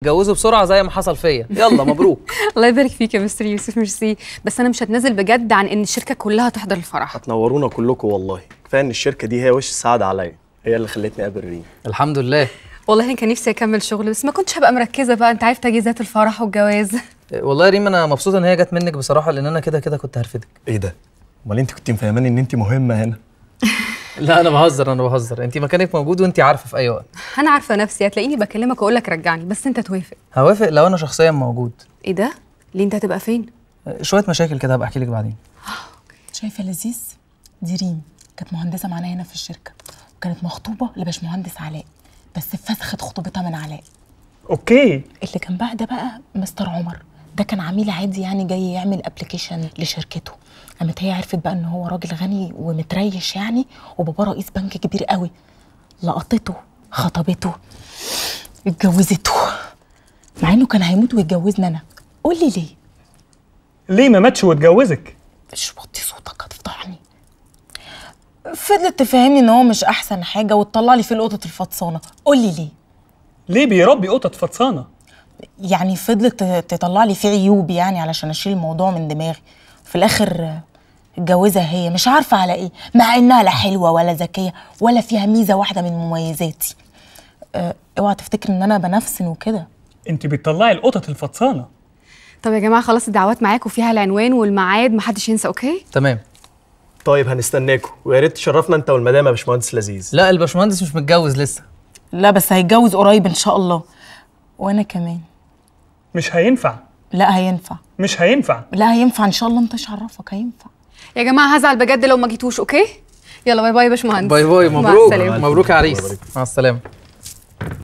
اتجوزوا بسرعه زي ما حصل فيا. يلا مبروك. الله يبارك فيك يا مستر يوسف، ميرسي. بس انا مش هتنازل بجد عن ان الشركه كلها تحضر الفرح. هتنورونا كلكم والله. كفايه ان الشركه دي هي وش السعاده عليا، هي اللي خلتني اقابل ريم. الحمد لله. والله انا كان نفسي اكمل شغل بس ما كنتش هبقى مركزه بقى، انت عارف تجهيزات الفرح والجواز. والله يا ريم انا مبسوط ان هي جت منك بصراحه، لان انا كده كنت هرفدك. ايه ده؟ امال انت كنت مفهماني ان انت مهمه هنا؟ لا انا بهزر، انت مكانك موجود وانت عارفه في اي وقت. انا عارفه نفسي، هتلاقيني بكلمك واقول لك رجعني بس انت توافق. هوافق لو انا شخصيا موجود. ايه ده؟ ليه انت هتبقى فين؟ شويه مشاكل كده هبقى احكي لك بعدين. شايفه لذيذ؟ دي ريم كانت مهندسه معانا هنا في الشركه، وكانت مخطوبه لباشمهندس علاء، بس فسخت خطوبتها من علاء. اوكي. اللي كان بعد بقى مستر عمر، ده كان عميل عادي يعني جاي يعمل ابلكيشن لشركته. قامت هي عرفت بقى ان هو راجل غني ومتريش يعني، وباباه رئيس بنك كبير قوي. لقطته، خطبته، اتجوزته، مع انه كان هيموت ويتجوزني انا. قولي ليه؟ ليه ما ماتش واتجوزك؟ مش وطي صوتك هتفضحني. فضلت تفهمني ان هو مش احسن حاجه وتطلع لي فيه القطط الفطسانه. قولي ليه؟ ليه بيربي قطط فطسانه؟ يعني فضلت تطلع لي فيه عيوب يعني علشان اشيل الموضوع من دماغي. في الاخر اتجوزها هي، مش عارفه على ايه، مع انها لا حلوه ولا ذكيه ولا فيها ميزه واحده من مميزاتي. اوعى تفتكر ان انا بنفسن وكده. انت بتطلعي القطط الفطسانه. طب يا جماعه خلاص، الدعوات معاكم فيها العنوان والميعاد، محدش ينسى. اوكي تمام. طيب هنستناكم، ويا ريت تشرفنا انت والمدام يا باشمهندس لذيذ. لا الباشمهندس مش متجوز لسه. لا بس هيتجوز قريب ان شاء الله، وانا كمان. مش هينفع. لا هينفع. مش هينفع. لا هينفع ان شاء الله، انت ايش عرفك هينفع. يا جماعه هزعل بجد لو ما جيتوش. اوكي يلا باي باي يا باشمهندس. باي باي، مبروك. مبروك يا عريس، مع السلامه.